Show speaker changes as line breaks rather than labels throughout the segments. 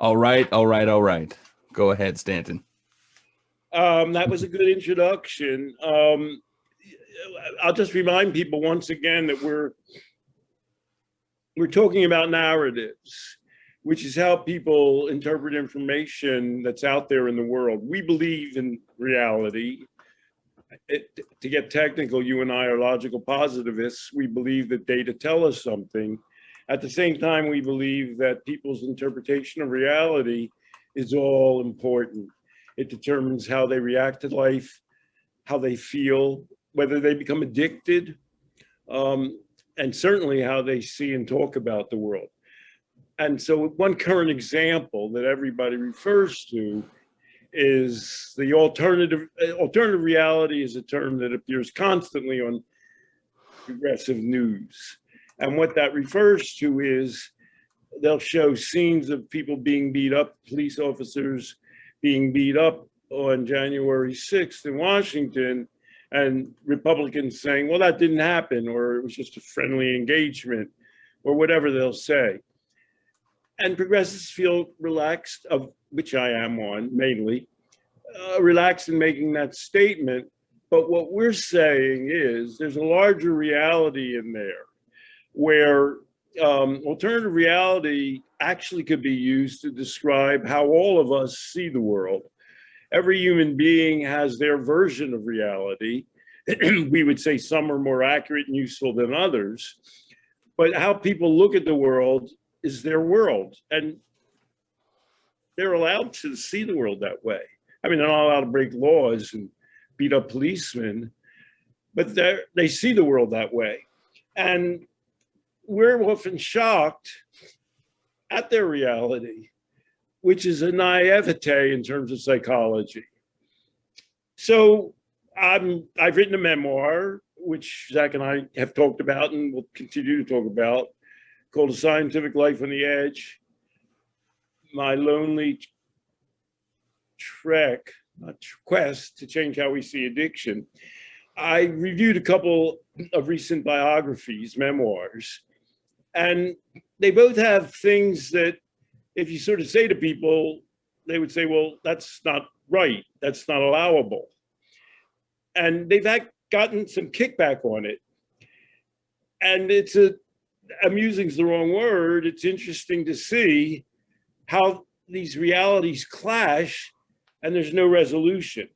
All right, all right, all right. Go ahead, Stanton.
That was a good introduction. I'll just remind people once again that we're talking about narratives, which is how people interpret information that's out there in the world. We believe in reality. To get technical, you and I are logical positivists. We believe that data tell us something. At the same time, we believe that people's interpretation of reality is all important. It determines how they react to life, how they feel, whether they become addicted, and certainly how they see and talk about the world. And so one current example that everybody refers to is the alternative reality is a term that appears constantly on progressive news. And what that refers to is they'll show scenes of people being beat up, police officers being beat up on January 6th in Washington, and Republicans saying, well, that didn't happen, or it was just a friendly engagement, or whatever they'll say. And progressives feel relaxed, of which I am one mainly, relaxed in making that statement. But what we're saying is there's a larger reality in there where alternative reality actually could be used to describe how all of us see the world. Every human being has their version of reality. We would say some are more accurate and useful than others, but how people look at the world is their world, and they're allowed to see the world that way. I mean, they're not allowed to break laws and beat up policemen, but they see the world that way. And we're often shocked at their reality, which is a naivete in terms of psychology. So I've written a memoir, which Zach and I have talked about and will continue to talk about, called A Scientific Life on the Edge, my lonely quest to change how we see addiction. I reviewed a couple of recent biographies, memoirs, and they both have things that if you sort of say to people, they would say, well, that's not right, that's not allowable. And they've gotten some kickback on it. And it's amusing is the wrong word. It's interesting to see how these realities clash and there's no resolution.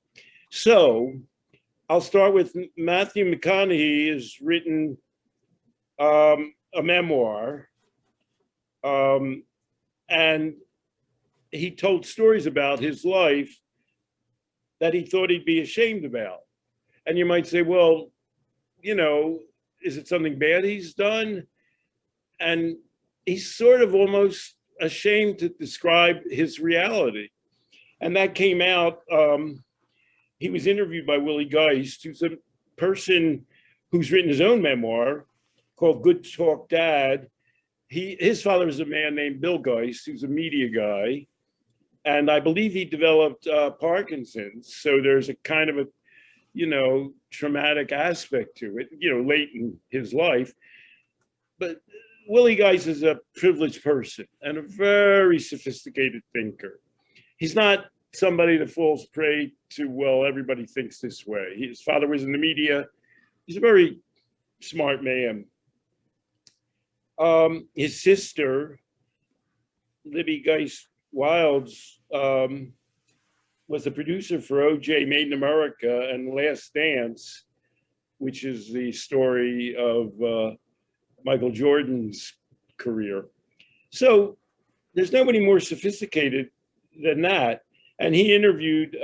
So I'll start with Matthew McConaughey has written a memoir, and he told stories about his life that he thought he'd be ashamed about. And you might say, well, you know, is it something bad he's done? And he's sort of almost ashamed to describe his reality. And that came out, he was interviewed by Willie Geist, who's a person who's written his own memoir called Good Talk Dad. His father is a man named Bill Geist, who's a media guy. And I believe he developed Parkinson's. So there's a kind of a, you know, traumatic aspect to it, you know, late in his life. But Willie Geist is a privileged person and a very sophisticated thinker. He's not somebody that falls prey to, well, everybody thinks this way. His father was in the media. He's a very smart man. His sister, Libby Geist Wilds, was the producer for OJ Made in America and Last Dance, which is the story of Michael Jordan's career. So there's nobody more sophisticated than that. And he interviewed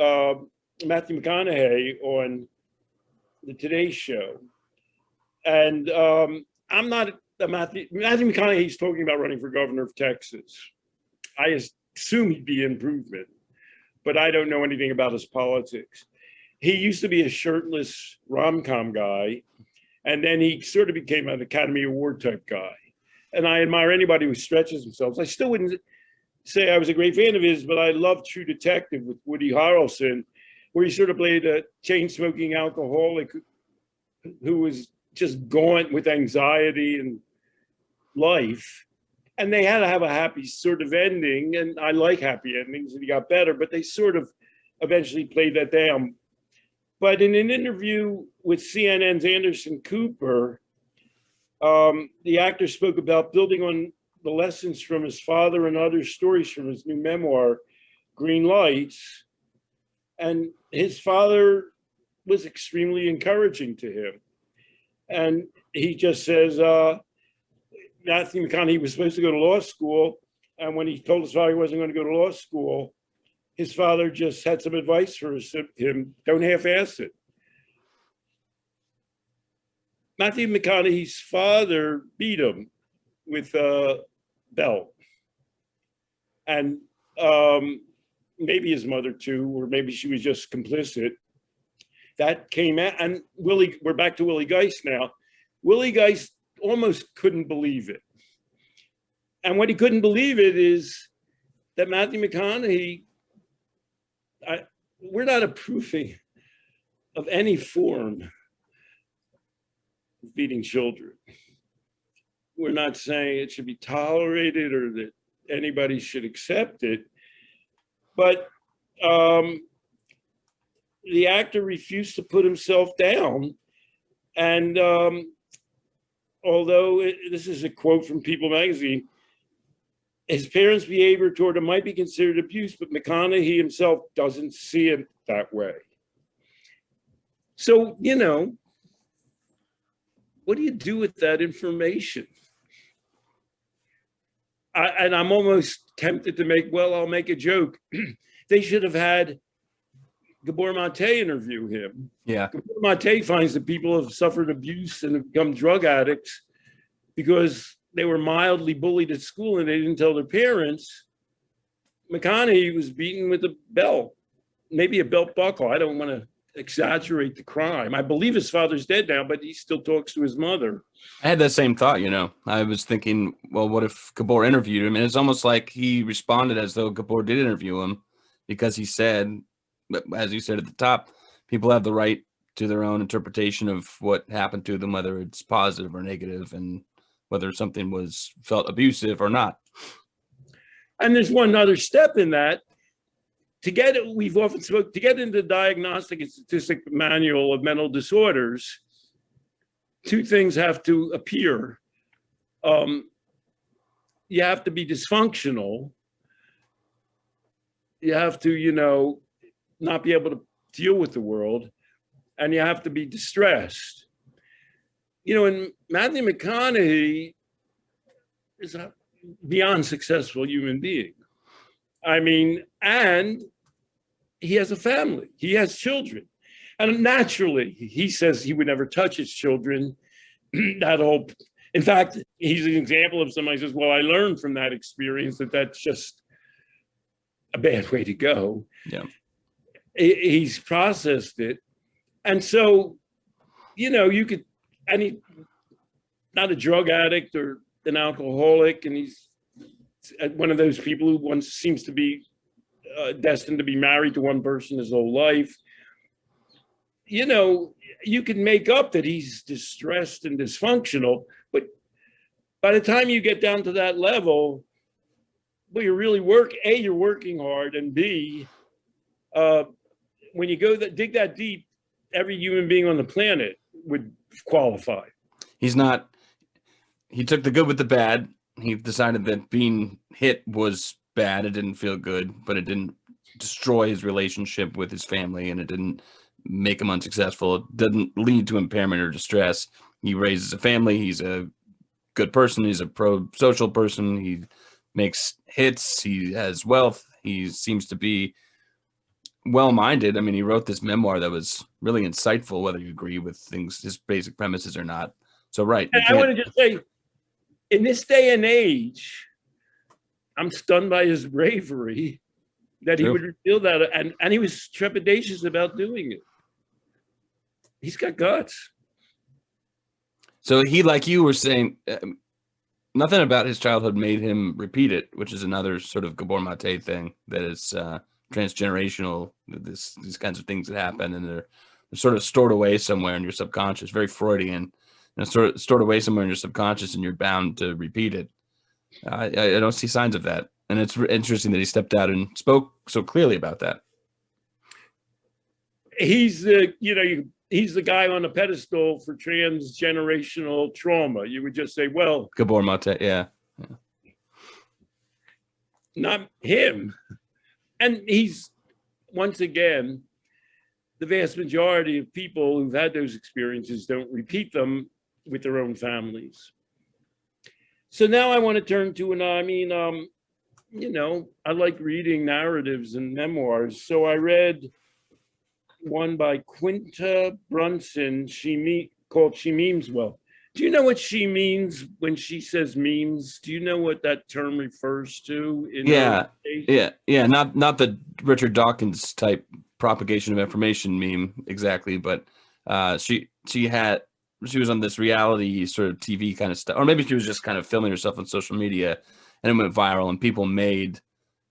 Matthew McConaughey on the Today Show. And I'm not a Matthew McConaughey's talking about running for governor of Texas. I assume he'd be improvement, but I don't know anything about his politics. He used to be a shirtless rom-com guy, and then he sort of became an Academy Award type guy. And I admire anybody who stretches themselves. I still wouldn't say I was a great fan of his, but I love True Detective with Woody Harrelson, where he sort of played a chain-smoking alcoholic who was just gaunt with anxiety and life. and they had to have a happy sort of ending. And I like happy endings, and he got better, but they sort of eventually played that down. But in an interview with CNN's Anderson Cooper, the actor spoke about building on the lessons from his father and other stories from his new memoir, Green Lights. And his father was extremely encouraging to him. And he just says, Matthew McConaughey was supposed to go to law school. And when he told his father he wasn't going to go to law school, his father just had some advice for him: don't half-ass it. Matthew McConaughey's father beat him with a belt. And maybe his mother too, or maybe she was just complicit. That came out, and we're back to Willie Geist now. Willie Geist almost couldn't believe it. And what he couldn't believe it is that Matthew McConaughey, we're not approving of any form of beating children. We're not saying it should be tolerated or that anybody should accept it. But the actor refused to put himself down. And although this is a quote from People magazine, his parents' behavior toward him might be considered abuse, but McConaughey himself doesn't see it that way. So, you know, what do you do with that information? And I'm almost tempted to I'll make a joke. They should have had Gabor Mate interview him.
Yeah.
Gabor Mate finds that people have suffered abuse and have become drug addicts because they were mildly bullied at school and they didn't tell their parents. McConaughey was beaten with a belt, maybe a belt buckle. I don't want to exaggerate the crime. I believe his father's dead now, but he still talks to his mother.
I had that same thought, you know. I was thinking, well, what if Gabor interviewed him? And it's almost like he responded as though Gabor did interview him, because he said, as you said at the top, people have the right to their own interpretation of what happened to them, whether it's positive or negative, and whether something was felt abusive or not.
And there's one other step in that. To get into the Diagnostic and Statistic Manual of Mental Disorders, two things have to appear. You have to be dysfunctional. You have to, you know, not be able to deal with the world, and you have to be distressed. You know, and Matthew McConaughey is a beyond successful human being. I mean, and he has a family, he has children. And naturally, he says he would never touch his children. In fact, he's an example of somebody who says, well, I learned from that experience that that's just a bad way to go.
Yeah.
He's processed it. And so, you know, and he's not a drug addict or an alcoholic, and he's one of those people who seems to be destined to be married to one person his whole life. You know, you can make up that he's distressed and dysfunctional, but by the time you get down to that level, well, you're really you're working hard, and B, when you dig that deep, every human being on the planet would qualify.
He took the good with the bad. He decided that being hit was bad. It didn't feel good, but it didn't destroy his relationship with his family, and it didn't make him unsuccessful. It didn't lead to impairment or distress. He raises a family. He's a good person. He's a pro-social person. He makes hits. He has wealth. He seems to be well-minded. I mean, he wrote this memoir that was really insightful, whether you agree with his basic premises or not. So, right.
And I want to just say, in this day and age, I'm stunned by his bravery that he would reveal that, and he was trepidatious about doing it. He's got guts.
So he, like you were saying, nothing about his childhood made him repeat it, which is another sort of Gabor Mate thing that is transgenerational. These kinds of things that happen, and they're sort of stored away somewhere in your subconscious, very Freudian, and sort of stored away somewhere in your subconscious, and you're bound to repeat it. I don't see signs of that. And it's interesting that he stepped out and spoke so clearly about that.
He's he's the guy on a pedestal for transgenerational trauma. You would just say, well,
Gabor Mate, yeah.
Not him. And he's, once again, the vast majority of people who've had those experiences don't repeat them with their own families. So now I want to turn to, I like reading narratives and memoirs. So I read one by Quinta Brunson, called She Memes Well. Do you know what she means when she says memes? Do you know what that term refers to?
Yeah. Not the Richard Dawkins type propagation of information meme exactly, but she was on this reality sort of TV kind of stuff, or maybe she was just kind of filming herself on social media, and it went viral, and people made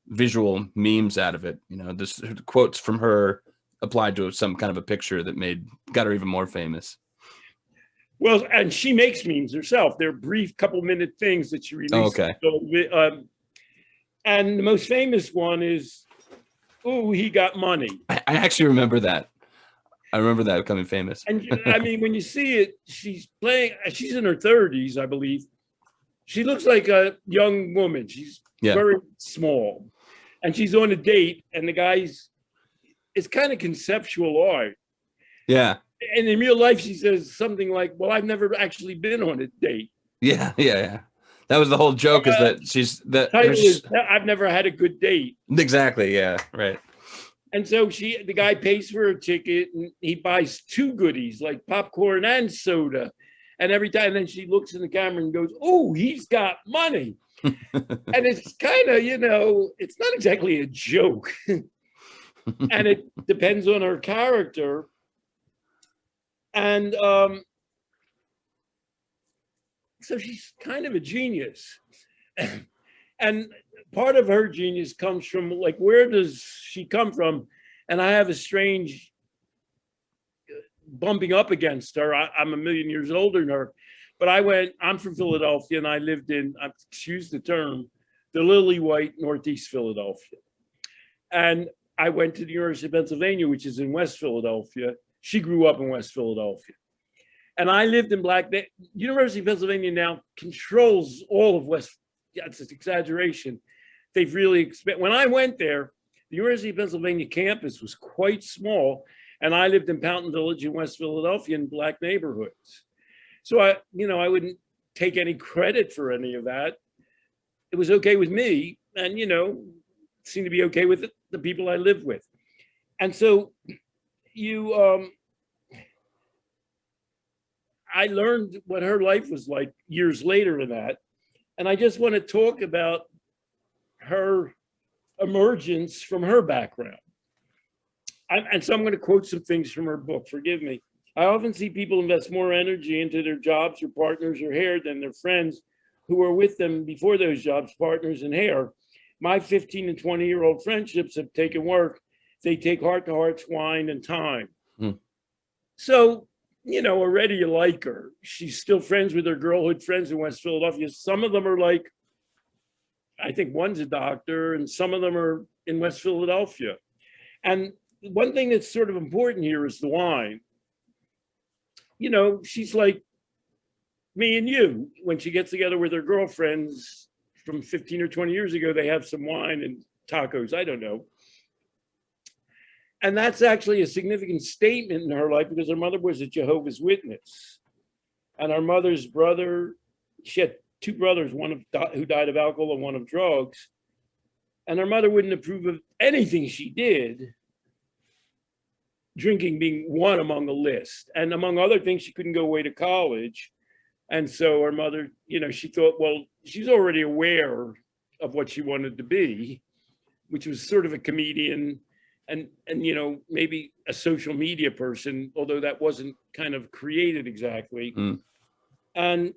visual memes out of it. This quotes from her applied to some kind of a picture that got her even more famous.
Well, and she makes memes herself. They're brief couple-minute things that she releases.
Oh, okay.
So, and the most famous one is, "Ooh, he got money."
I actually remember that. I remember that becoming famous.
And when you see it, she's in her 30s, I believe. She looks like a young woman. She's very small. And she's on a date, and the guy's, it's kind of conceptual art.
Yeah.
And in real life, she says something like, "Well, I've never actually been on a date."
Yeah. That was the whole joke, is that
I've never had a good date.
Exactly. Yeah. Right.
And so the guy pays for a ticket, and he buys two goodies like popcorn and soda. And every time, then she looks in the camera and goes, "Oh, he's got money." And it's kind of, it's not exactly a joke. And it depends on her character. And so she's kind of a genius. And part of her genius comes from, like, where does she come from? And I have a strange bumping up against her. I'm a million years older than her. But I'm from Philadelphia, and I lived in, excuse the term, the lily white Northeast Philadelphia. And I went to the University of Pennsylvania, which is in West Philadelphia. She grew up in West Philadelphia. And I lived in University of Pennsylvania now controls all of West. Yeah, it's an exaggeration. They've really when I went there, the University of Pennsylvania campus was quite small, and I lived in Fountain Village in West Philadelphia in Black neighborhoods. So I wouldn't take any credit for any of that. It was okay with me, and seemed to be okay with the people I lived with. And so I learned what her life was like years later in that. And I just want to talk about her emergence from her background. And so I'm going to quote some things from her book. Forgive me. "I often see people invest more energy into their jobs or partners or hair than their friends who were with them before those jobs, partners, and hair. My 15 and 20-year-old friendships have taken work. They take heart-to-hearts, wine, and time." So, already you like her. She's still friends with her girlhood friends in West Philadelphia. Some of them are like, I think one's a doctor, and some of them are in West Philadelphia. And one thing that's sort of important here is the wine. She's like me and you. When she gets together with her girlfriends from 15 or 20 years ago, they have some wine and tacos. I don't know. And that's actually a significant statement in her life, because her mother was a Jehovah's Witness. And her mother's brother, she had two brothers, one who died of alcohol and one of drugs. And her mother wouldn't approve of anything she did, drinking being one among the list. And among other things, she couldn't go away to college. And so her mother, she thought, well, she's already aware of what she wanted to be, which was sort of a comedian. And maybe a social media person, although that wasn't kind of created exactly. And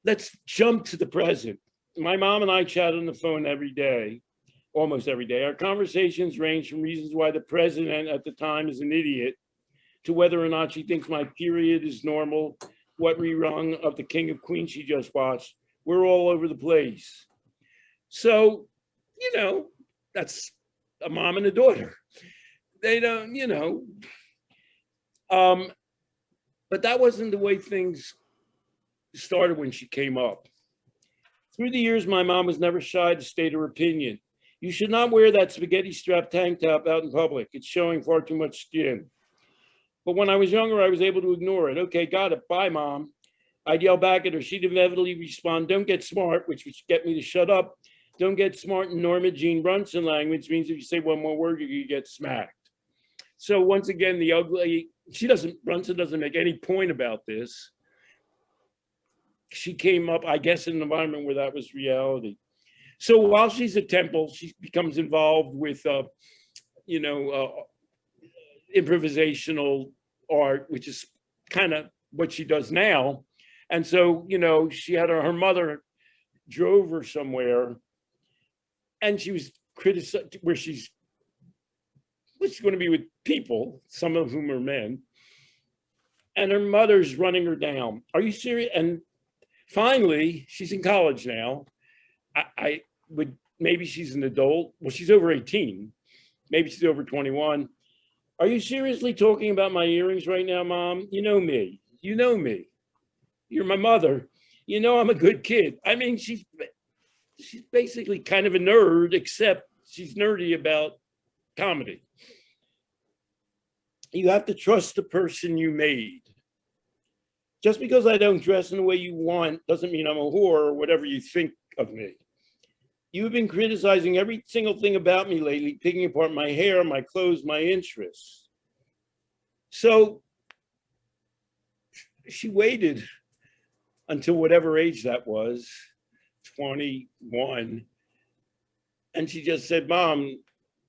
let's jump to the present. My mom and I chat on the phone every day, almost every day. Our conversations range from reasons why the president at the time is an idiot, to whether or not she thinks my period is normal, what rerun of The King of Queens she just watched. We're all over the place. So, you know, that's a mom and a daughter. They don't, you know. But that wasn't the way things started when she came up. Through the years, my mom was never shy to state her opinion. You should not wear that spaghetti strap tank top out in public. It's showing far too much skin. But when I was younger, I was able to ignore it. Okay, got it. Bye, Mom. I'd yell back at her. She'd inevitably respond, don't get smart, which would get me to shut up. Don't get smart in Norma Jean Brunson language means if you say one more word, you get smacked. So once again, the ugly, Brunson doesn't make any point about this. She came up, I guess, in an environment where that was reality. So while she's at Temple, she becomes involved with, improvisational art, which is kind of what she does now. And so, you know, she had her mother drove her somewhere, and she was criticized where she's going to be with people, some of whom are men, and her mother's running her down. Are you serious? And finally, she's in college now. I would, maybe she's an adult. Well, she's over 18. Maybe she's over 21. Are you seriously talking about my earrings right now, Mom? You know me. You know me. You're my mother. You know I'm a good kid. I mean, she's basically kind of a nerd, except she's nerdy about comedy. You have to trust the person you made. Just because I don't dress in the way you want doesn't mean I'm a whore or whatever you think of me. You've been criticizing every single thing about me lately, picking apart my hair, my clothes, my interests. So she waited until whatever age that was, 21. And she just said, Mom,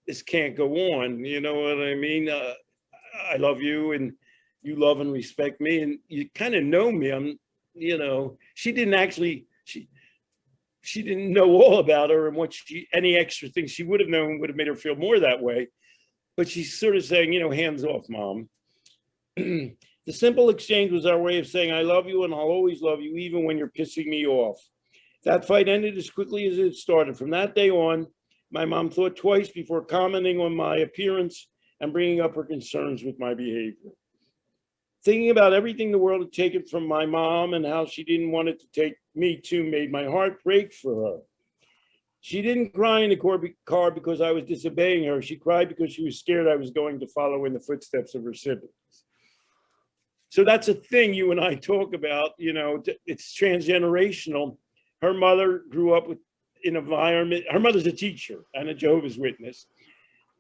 this can't go on. You know what I mean? I love you and you love and respect me. And you kind of know me. I'm, you know, she didn't know all about her and what any extra things she would have known would have made her feel more that way. But she's sort of saying, you know, hands off, Mom. The simple exchange was our way of saying, I love you and I'll always love you, even when you're pissing me off. That fight ended as quickly as it started. From that day on, my mom thought twice before commenting on my appearance and bringing up her concerns with my behavior. Thinking about everything the world had taken from my mom and how she didn't want it to take me too made my heart break for her. She didn't cry in the car because I was disobeying her. She cried because she was scared I was going to follow in the footsteps of her siblings. So that's a thing you and I talk about, you know, it's transgenerational. Her mother grew up in an environment, her mother's a teacher and a Jehovah's Witness.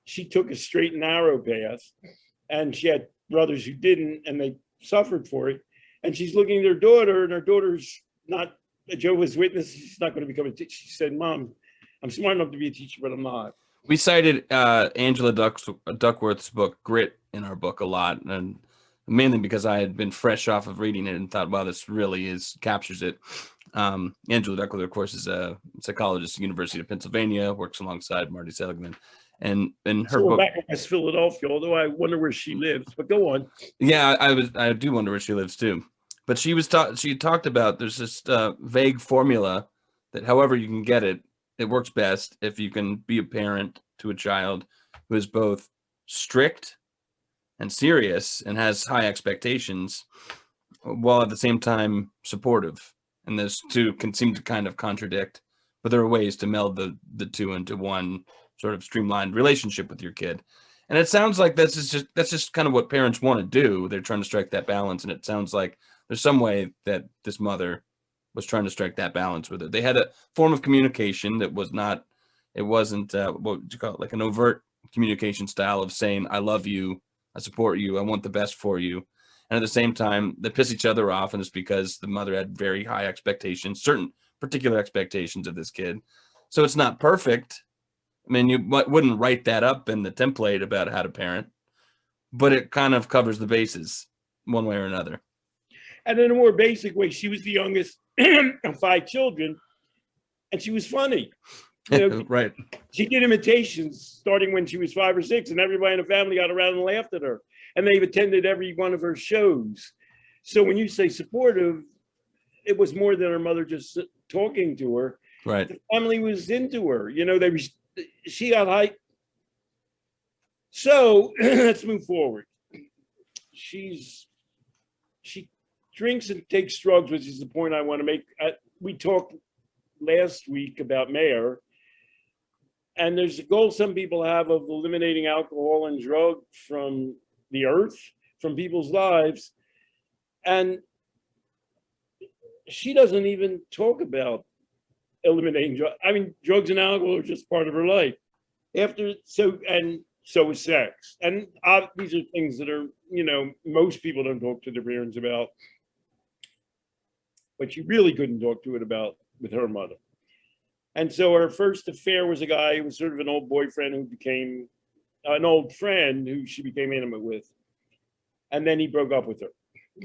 She took a straight and narrow path, and she had brothers who didn't, and they suffered for it. And she's looking at her daughter, and her daughter's not a Jehovah's Witness. She's not going to become a teacher. She said, Mom, I'm smart enough to be a teacher, but I'm not.
We cited Angela Duckworth's book, Grit, in our book a lot, and mainly because I had been fresh off of reading it and thought, wow, this really captures it. Angela Duckworth, of course, is a psychologist at the University of Pennsylvania, works alongside Marty Seligman. And in her book,
back in West Philadelphia, although I wonder where she lives, but go on.
Yeah, I do wonder where she lives too. But she talked about there's this vague formula that however you can get it, it works best if you can be a parent to a child who is both strict and serious and has high expectations, while at the same time supportive. And those two can seem to kind of contradict, but there are ways to meld the two into one sort of streamlined relationship with your kid. And it sounds like that's just kind of what parents want to do. They're trying to strike that balance, and it sounds like there's some way that this mother was trying to strike that balance with it. They had a form of communication that wasn't what would you call it, like an overt communication style of saying, I love you, I support you, I want the best for you. And at the same time, they piss each other off, and it's because the mother had very high expectations, certain particular expectations of this kid. So it's not perfect. I mean, you wouldn't write that up in the template about how to parent, but it kind of covers the bases one way or another.
And in a more basic way, she was the youngest of 5 children, and she was funny. You know,
right.
She did imitations starting when she was 5 or 6, and everybody in the family got around and laughed at her. And they've attended every one of her shows. So when you say supportive, it was more than her mother just talking to her.
Right.
The family was into her. You know, she got high. So let's move forward. She drinks and takes drugs, which is the point I want to make. We talked last week about Memoir, and there's a goal some people have of eliminating alcohol and drug from the earth, from people's lives. And she doesn't even talk about eliminating drugs. I mean, drugs and alcohol are just part of her life. So is sex. And these are things that are, you know, most people don't talk to their parents about. But she really couldn't talk to it about with her mother. And so her first affair was a guy who was sort of an old boyfriend who became an old friend who she became intimate with. And then he broke up with her.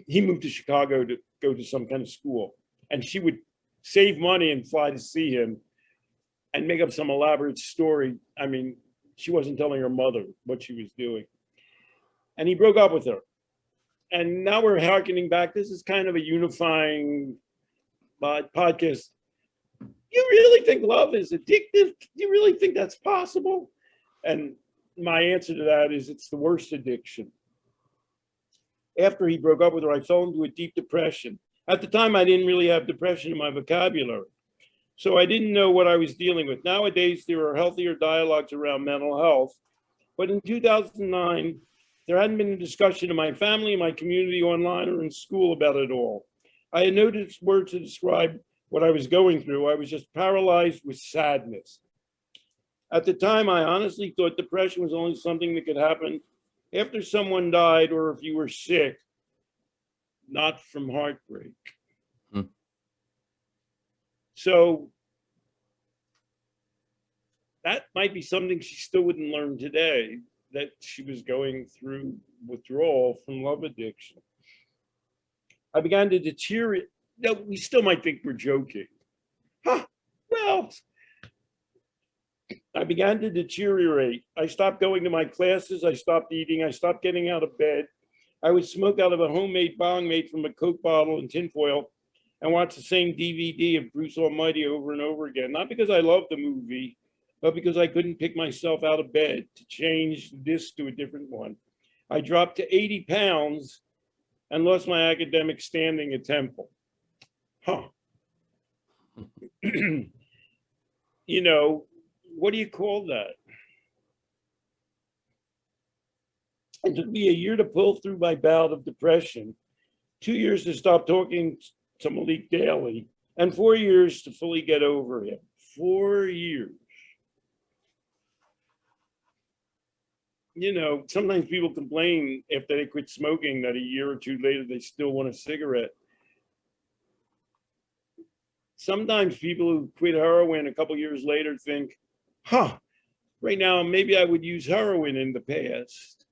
He moved to Chicago to go to some kind of school. And she would save money and fly to see him and make up some elaborate story. I mean, she wasn't telling her mother what she was doing. And he broke up with her. And now we're harkening back. This is kind of a unifying podcast. You really think love is addictive? Do you really think that's possible? And my answer to that is it's the worst addiction. After he broke up with her, I fell into a deep depression. At the time, I didn't really have depression in my vocabulary. So I didn't know what I was dealing with. Nowadays, there are healthier dialogues around mental health. But in 2009, there hadn't been a discussion in my family, my community, online, or in school about it all. I had no words to describe what I was going through. I was just paralyzed with sadness. At the time, I honestly thought depression was only something that could happen after someone died or if you were sick, not from heartbreak. So that might be something she still wouldn't learn today, that she was going through withdrawal from love addiction. I began to deteriorate. No, we still might think we're joking. Well, I began to deteriorate. I stopped going to my classes. I stopped eating. I stopped getting out of bed. I would smoke out of a homemade bong made from a Coke bottle and tinfoil and watch the same DVD of Bruce Almighty over and over again. Not because I loved the movie, but because I couldn't pick myself out of bed to change this to a different one. I dropped to 80 pounds and lost my academic standing at Temple. You know, what do you call that? It took me a year to pull through my bout of depression, 2 years to stop talking to Malik daily, and 4 years to fully get over him. 4 years. You know, sometimes people complain after they quit smoking that a year or two later they still want a cigarette. Sometimes people who quit heroin a couple years later think, right now maybe I would use heroin in the past.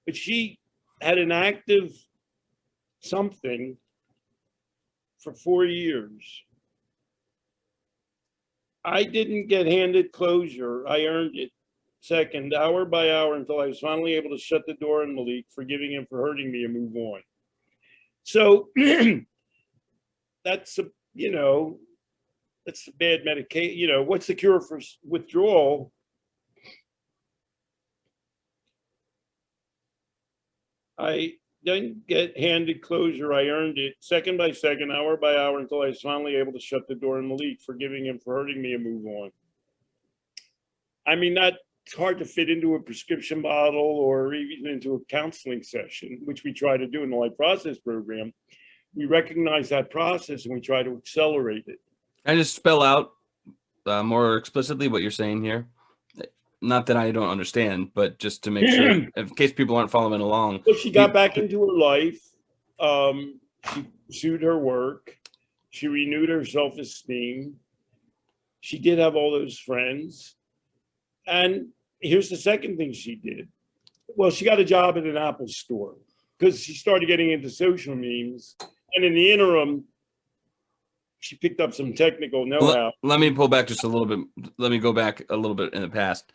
But she had an active something for 4 years. I didn't get handed closure. I earned it. Second, hour by hour, until I was finally able to shut the door on Malik, forgiving him for hurting me and move on. So that's that's a bad medication. What's the cure for withdrawal? I didn't get handed closure. I earned it second by second, hour by hour, until I was finally able to shut the door on Malik, forgiving him for hurting me and move on. I mean, that's hard to fit into a prescription bottle or even into a counseling session, which we try to do in the Life Process program. We recognize that process and we try to accelerate it.
Can I just spell out more explicitly what you're saying here? Not that I don't understand, but just to make sure, in case people aren't following along.
Well, she got back into her life. She pursued her work. She renewed her self-esteem. She did have all those friends. And here's the second thing she did. Well, she got a job at an Apple store because she started getting into social memes. And in the interim, she picked up some technical know-how.
Let me pull back just a little bit. Let me go back a little bit in the past.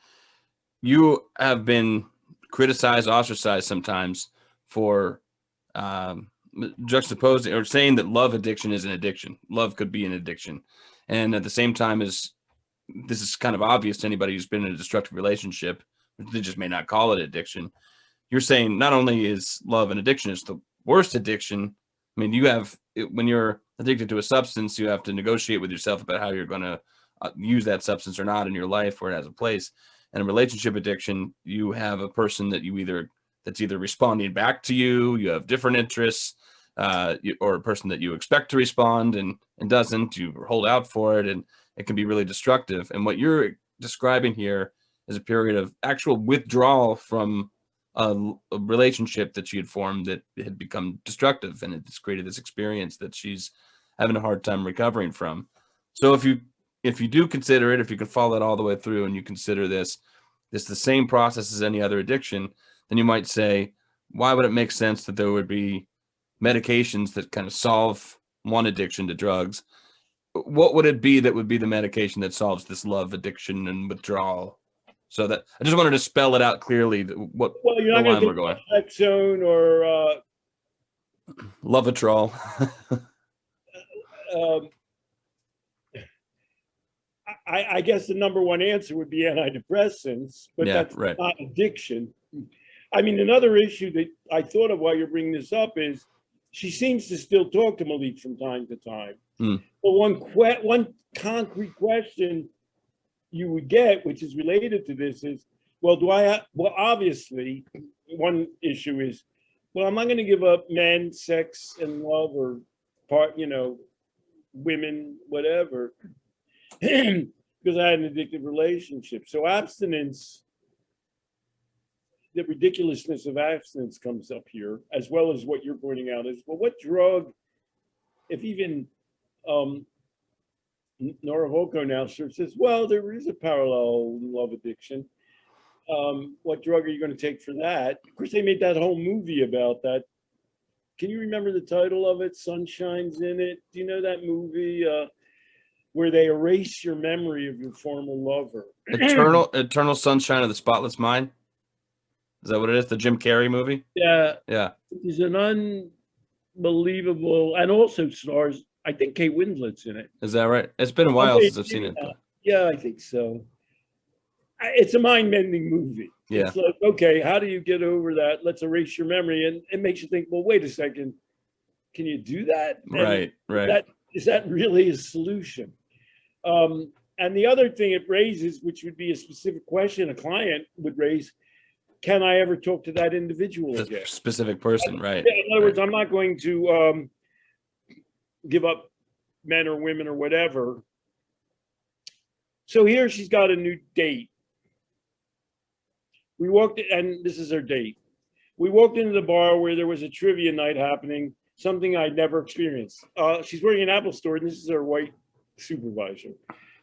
You have been criticized, ostracized sometimes for juxtaposing or saying that love addiction is an addiction. Love could be an addiction. And at the same time as this is kind of obvious to anybody who's been in a destructive relationship, they just may not call it addiction. You're saying not only is love an addiction, it's the worst addiction. I mean, when you're addicted to a substance, you have to negotiate with yourself about how you're going to use that substance or not in your life where it has a place. And a relationship addiction, you have a person that that's either responding back to you, you have different interests, or a person that you expect to respond and doesn't, you hold out for it, and it can be really destructive. And what you're describing here is a period of actual withdrawal from a relationship that she had formed that had become destructive, and it's created this experience that she's having a hard time recovering from. So if you do consider it, if you can follow it all the way through and you consider this the same process as any other addiction, then you might say, why would it make sense that there would be medications that kind of solve one addiction to drugs? What would it be that would be the medication that solves this love addiction and withdrawal? So that I just wanted to spell it out clearly. What
you're not
line we're
going
going?
Zone or
Lovitrol.
I guess the number one answer would be antidepressants, but that's
right.
not addiction. I mean, another issue that I thought of while you're bringing this up is she seems to still talk to Malik from time to time. But one concrete question you would get, which is related to this, is, well, obviously, one issue is, well, am I going to give up men, sex, and love, or women, whatever, because I had an addictive relationship? So abstinence, the ridiculousness of abstinence comes up here, as well as what you're pointing out is, well, what drug, if even Nora Volkow now sort of says, well, there is a parallel love addiction. What drug are you going to take for that? Of course, they made that whole movie about that. Can you remember the title of it? Sunshine's in it. Do you know that movie where they erase your memory of your former lover?
Eternal Sunshine of the Spotless Mind. Is that what it is? The Jim Carrey movie?
Yeah.
Yeah.
It's an unbelievable, and also stars, I think Kate Winslet's in it.
Is that right? It's been a while since I've seen it.
Yeah, I think so. It's a mind-bending movie.
Yeah.
It's like, okay, how do you get over that? Let's erase your memory. And it makes you think, well, wait a second. Can you do that?
And right.
Is that really a solution? And the other thing it raises, which would be a specific question a client would raise, can I ever talk to that individual again?
Specific person, right.
In other words, I'm not going to give up men or women or whatever. So here she's got a new date. We walked, and this is her date. We walked into the bar where there was a trivia night happening, something I'd never experienced. She's working an Apple store, and this is her white supervisor.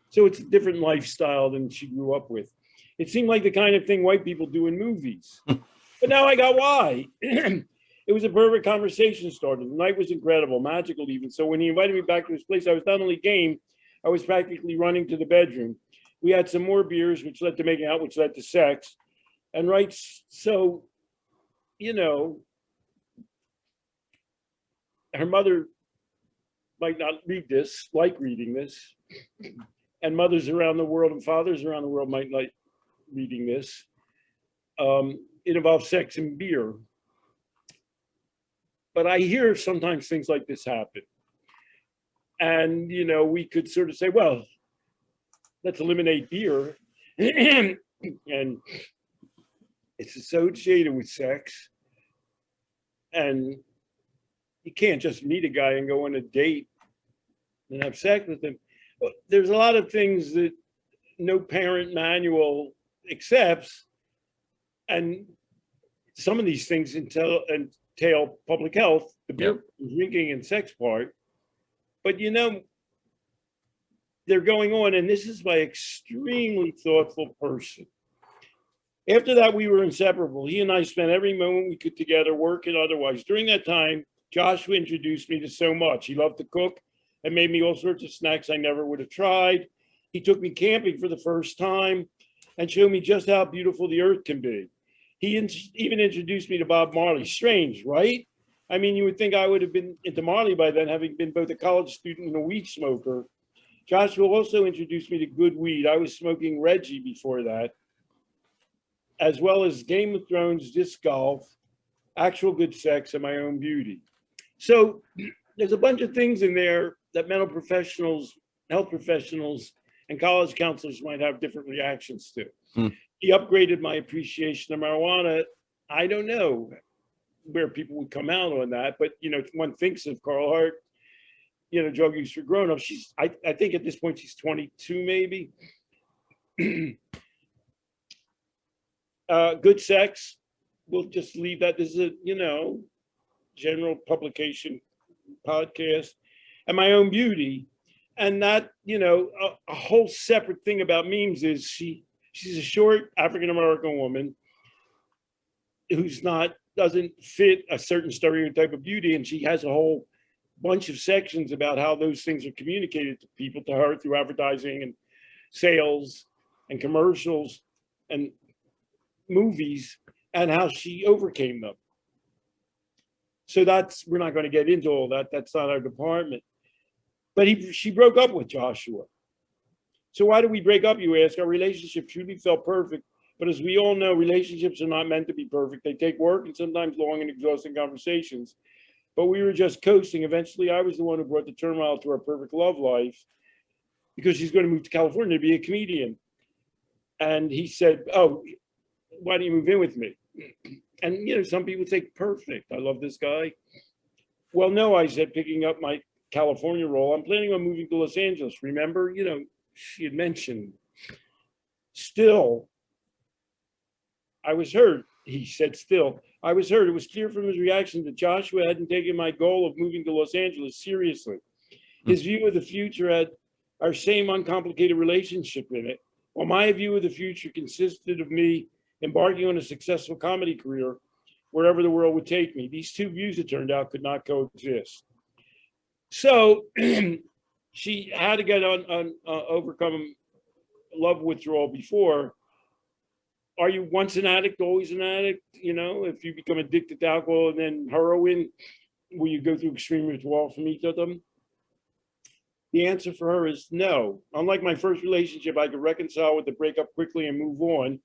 So it's a different lifestyle than she grew up with. It seemed like the kind of thing white people do in movies. But now I got why. It was a perfect conversation starter. The night was incredible, magical even. So when he invited me back to his place, I was not only game, I was practically running to the bedroom. We had some more beers, which led to making out, which led to sex. And right, so, her mother might not read this, like reading this. And mothers around the world and fathers around the world might like reading this. It involves sex and beer. But I hear sometimes things like this happen. And, we could sort of say, well, let's eliminate beer. And it's associated with sex. And you can't just meet a guy and go on a date and have sex with him. There's a lot of things that no parent manual accepts. And some of these things entail public health, the beer, drinking, and sex part. But they're going on, and this is my extremely thoughtful person. After that, we were inseparable. He and I spent every moment we could together, work and otherwise. During that time, Joshua introduced me to so much. He loved to cook and made me all sorts of snacks I never would have tried. He took me camping for the first time and showed me just how beautiful the earth can be. He even introduced me to Bob Marley. Strange, right? I mean, you would think I would have been into Marley by then, having been both a college student and a weed smoker. Joshua also introduced me to good weed. I was smoking Reggie before that, as well as Game of Thrones, disc golf, actual good sex, and my own beauty. So there's a bunch of things in there that mental professionals, health professionals, and college counselors might have different reactions to. He upgraded my appreciation of marijuana. I don't know where people would come out on that, but one thinks of Carl Hart, drug use for grown-ups. I think at this point she's 22, maybe. Good sex, we'll just leave that. This is a general publication podcast. And my own beauty. And that, a whole separate thing about memes is she's a short African-American woman who's doesn't fit a certain stereotype of beauty. And she has a whole bunch of sections about how those things are communicated to people, to her, through advertising and sales and commercials and movies, and how she overcame them. So we're not going to get into all that. That's not our department. But she broke up with Joshua. So why did we break up, you ask? Our relationship truly felt perfect. But as we all know, relationships are not meant to be perfect. They take work and sometimes long and exhausting conversations. But we were just coasting. Eventually, I was the one who brought the turmoil to our perfect love life, because she's going to move to California to be a comedian. And he said, oh, why don't you move in with me? And, some people say, perfect. I love this guy. Well, no, I said, picking up my California role, I'm planning on moving to Los Angeles. Remember, she had mentioned. Still, I was hurt. He said, still, I was hurt. It was clear from his reaction that Joshua hadn't taken my goal of moving to Los Angeles seriously. His view of the future had our same uncomplicated relationship in it, while my view of the future consisted of me embarking on a successful comedy career wherever the world would take me. These two views, it turned out, could not coexist. So she had to get overcome love withdrawal before. Are you once an addict, always an addict? If you become addicted to alcohol and then heroin, will you go through extreme withdrawal from each of them? The answer for her is no. Unlike my first relationship, I could reconcile with the breakup quickly and move on.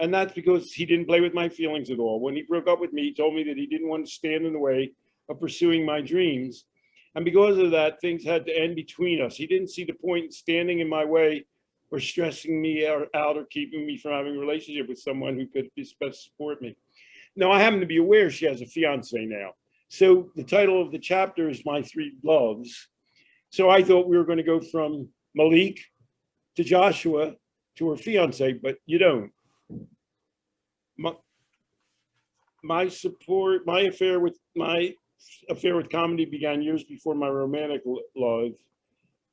And that's because he didn't play with my feelings at all. When he broke up with me, he told me that he didn't want to stand in the way of pursuing my dreams. And because of that, things had to end between us. He didn't see the point in standing in my way or stressing me out or keeping me from having a relationship with someone who could best support me. Now, I happen to be aware she has a fiance now. So the title of the chapter is My Three Loves. So I thought we were going to go from Malik to Joshua to her fiance, but you don't. My affair with comedy began years before my romantic love.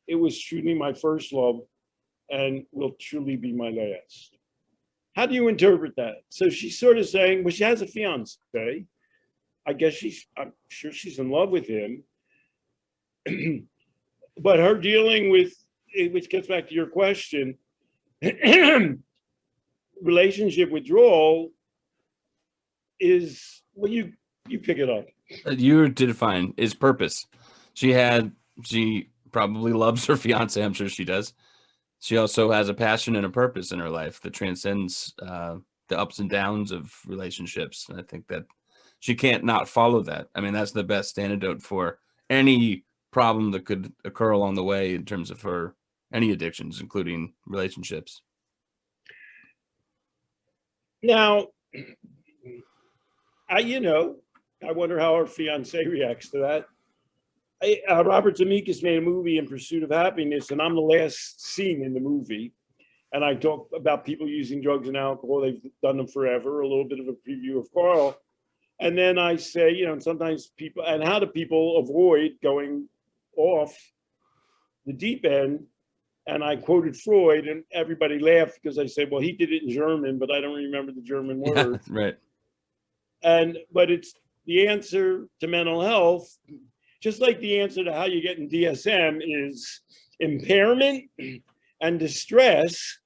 It was truly my first love and will truly be my last. How do you interpret that? So she's sort of saying, well, she has a fiance. I guess I'm sure she's in love with him. But her dealing with, which gets back to your question, relationship withdrawal is, well, you pick it up.
You did fine. Is purpose. She probably loves her fiance. I'm sure she does. She also has a passion and a purpose in her life that transcends the ups and downs of relationships. And I think that she can't not follow that. I mean, that's the best antidote for any problem that could occur along the way in terms of any addictions, including relationships.
Now, I wonder how her fiance reacts to that. Robert Zemeckis made a movie, In Pursuit of Happiness, and I'm the last scene in the movie. And I talk about people using drugs and alcohol. They've done them forever, a little bit of a preview of Carl. And then I say, and sometimes people, and how do people avoid going off the deep end? And I quoted Freud, and everybody laughed because I said, well, he did it in German, but I don't remember the German word.
Yeah, right.
But it's the answer to mental health, just like the answer to how you get in DSM is impairment and distress.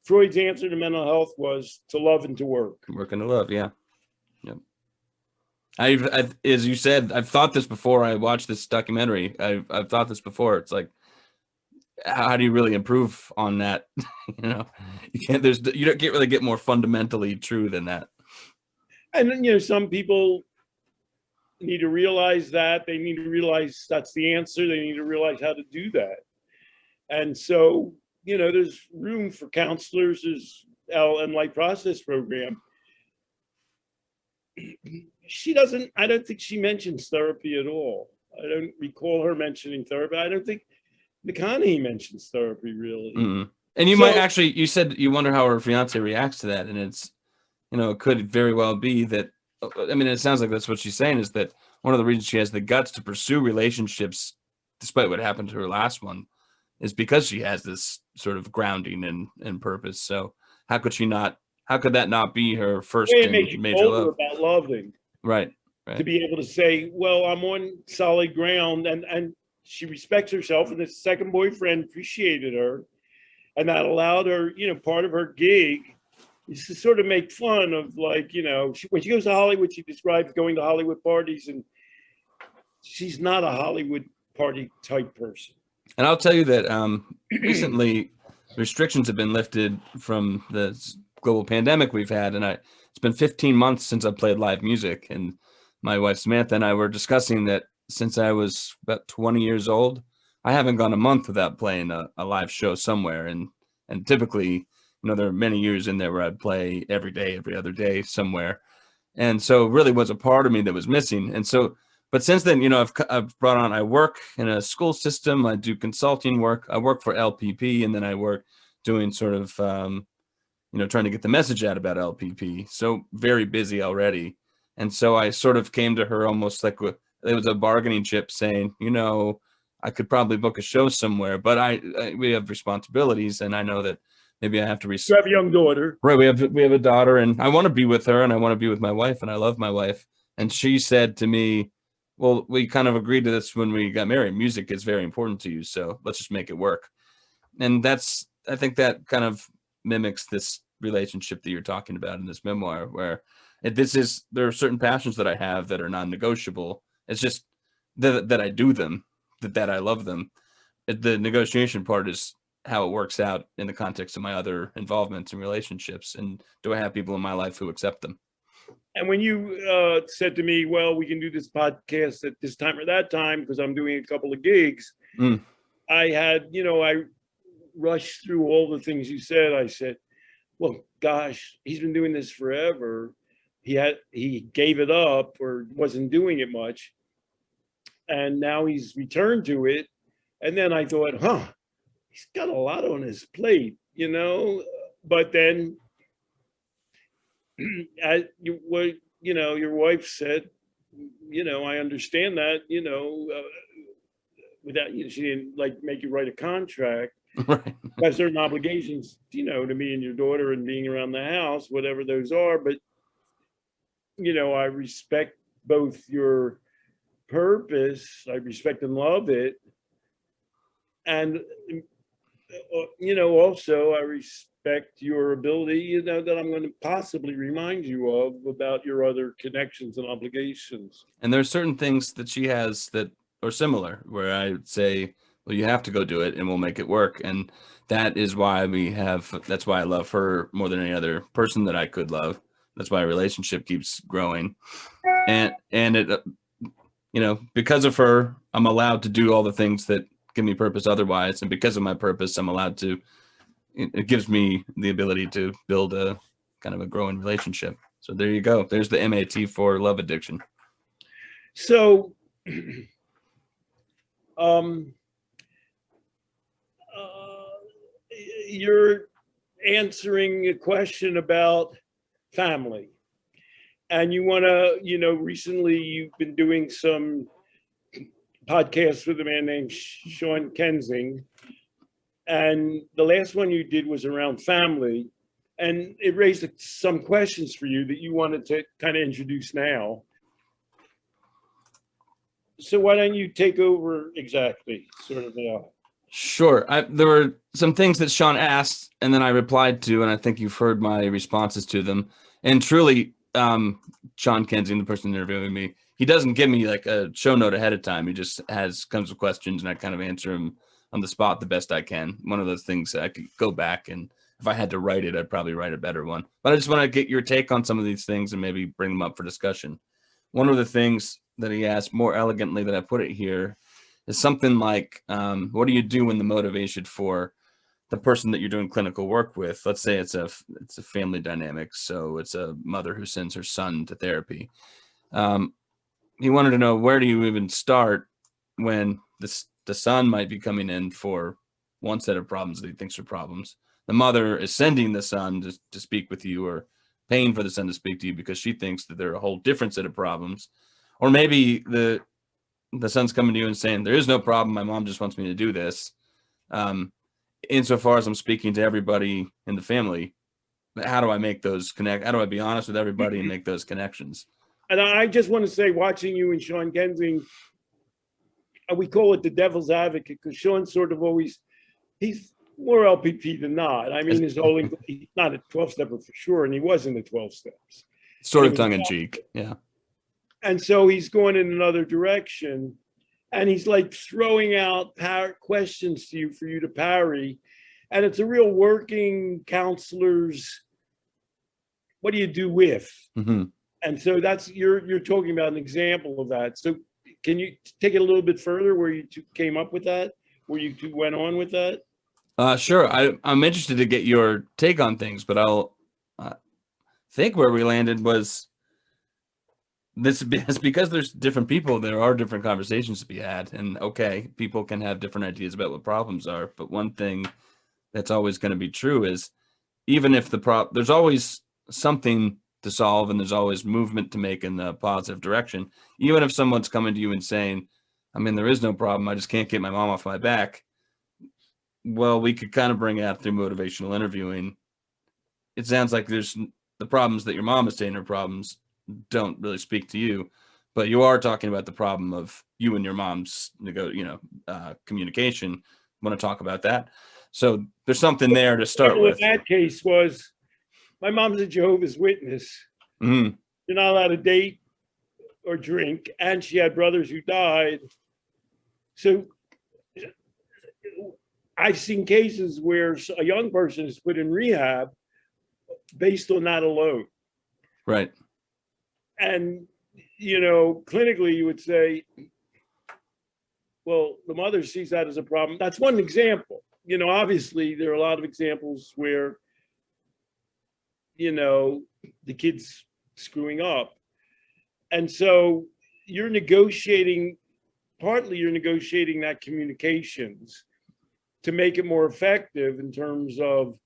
Freud's answer to mental health was to love and to work.
Work and to love, yeah. Yep. As you said, I've thought this before I watched this documentary. I've thought this before. It's like, how do you really improve on that? You can't. You don't really get more fundamentally true than that.
And then, some people need to realize that. They need to realize that's the answer. They need to realize how to do that. And so, there's room for counselors. There's and Life Process Program. I don't think she mentions therapy at all. I don't recall her mentioning therapy. I don't think McConaughey mentions therapy really.
Mm-hmm. And you said you wonder how her fiance reacts to that. And it's, it could very well be that, it sounds like that's what she's saying, is that one of the reasons she has the guts to pursue relationships, despite what happened to her last one, is because she has this sort of grounding and purpose. So how could that not be her first and major love?
About loving.
Right.
To be able to say, well, I'm on solid ground, and she respects herself, and the second boyfriend appreciated her, and that allowed her, part of her gig is to sort of make fun of, like, when she goes to Hollywood, she describes going to Hollywood parties, and she's not a Hollywood party type person.
And I'll tell you that recently restrictions have been lifted from the global pandemic we've had, and it's been 15 months since I played live music, and my wife Samantha and I were discussing that since I was about 20 years old, I haven't gone a month without playing a live show somewhere, and typically, there are many years in there where I'd play every day, every other day somewhere, and so it really was a part of me that was missing. And so, but since then, I've brought on, I work in a school system, I do consulting work, I work for LPP, and then I work doing sort of trying to get the message out about LPP. So very busy already. And so I sort of came to her almost like it was a bargaining chip, saying, I could probably book a show somewhere, but we have responsibilities, and I know that maybe I have to.
You have a young daughter,
right? We have a daughter, and I want to be with her, and I want to be with my wife, and I love my wife. And she said to me, "Well, we kind of agreed to this when we got married. Music is very important to you, so let's just make it work." And I think that kind of mimics this relationship that you're talking about in this memoir, where there are certain passions that I have that are non-negotiable. It's just that I do them, that I love them. The negotiation part is how it works out in the context of my other involvements and relationships, and do I have people in my life who accept them?
And when you said to me, well, we can do this podcast at this time or that time because I'm doing a couple of gigs, I had, I rushed through all the things you said. I said, well, gosh, he's been doing this forever. He gave it up or wasn't doing it much, and now he's returned to it. And then I thought, he's got a lot on his plate, But then, your wife said, I understand that, without she didn't make you write a contract.
Right.
Have certain obligations, to me and your daughter and being around the house, whatever those are. But, I respect both your purpose. I respect and love it. And, also I respect your ability, that I'm going to possibly remind you of about your other connections and obligations.
And there are certain things that she has that are similar, where I would say, well, you have to go do it and we'll make it work. And that is why that's why I love her more than any other person that I could love. That's why our relationship keeps growing. And it, because of her, I'm allowed to do all the things that give me purpose otherwise. And because of my purpose, I'm allowed to, it gives me the ability to build a kind of a growing relationship. So there you go. There's the MAT for love addiction.
So, you're answering a question about family, and you want to, recently you've been doing some podcasts with a man named Sean Kensing, and the last one you did was around family, and it raised some questions for you that you wanted to kind of introduce now. So why don't you take over exactly, sort of now?
Sure. There were some things that Sean asked, and then I replied to, and I think you've heard my responses to them. And truly, Sean Kensing, the person interviewing me, he doesn't give me like a show note ahead of time. He just comes with questions, and I kind of answer him on the spot the best I can. One of those things I could go back, and if I had to write it, I'd probably write a better one. But I just want to get your take on some of these things and maybe bring them up for discussion. One of the things that he asked more elegantly that I put it here is something like, what do you do when the motivation for the person that you're doing clinical work with, let's say it's a family dynamic, so it's a mother who sends her son to therapy. He wanted to know, where do you even start when the son might be coming in for one set of problems that he thinks are problems. The mother is sending the son to speak with you, or paying for the son to speak to you because she thinks that they're a whole different set of problems. Or maybe the son's coming to you and saying, there is no problem, my mom just wants me to do this. Insofar as I'm speaking to everybody in the family, how do I make those connect? How do I be honest with everybody and make those connections?
And I just want to say, watching you and Sean Kensing, we call it the devil's advocate, because Sean's sort of always, he's more LPP than not. I mean, he's not a 12-stepper for sure, and he wasn't a 12 steps.
Sort of tongue in cheek, yeah.
And so he's going in another direction, and he's like throwing out questions to you for you to parry. And it's a real working counselor's, what do you do with?
Mm-hmm.
And so that's, you're talking about an example of that. So can you take it a little bit further where you two came up with that, where you two went on with that?
Sure. I'm interested to get your take on things, but I'll think where we landed was this is because there's different people, there are different conversations to be had. And okay, people can have different ideas about what problems are. But one thing that's always going to be true is, even if there's always something to solve and there's always movement to make in the positive direction. Even if someone's coming to you and saying, I mean, there is no problem, I just can't get my mom off my back. Well, we could kind of bring it out through motivational interviewing. It sounds like there's the problems that your mom is saying are problems don't really speak to you, but you are talking about the problem of you and your mom's communication. Want to talk about that? So there's something there to start with.
In that case was, my mom's a Jehovah's Witness.
Mm-hmm.
You're not allowed to date or drink, and she had brothers who died. So I've seen cases where a young person is put in rehab based on that alone.
Right.
And, clinically you would say, well, the mother sees that as a problem. That's one example. Obviously there are a lot of examples where, the kid's screwing up. And so partly you're negotiating that communications to make it more effective in terms of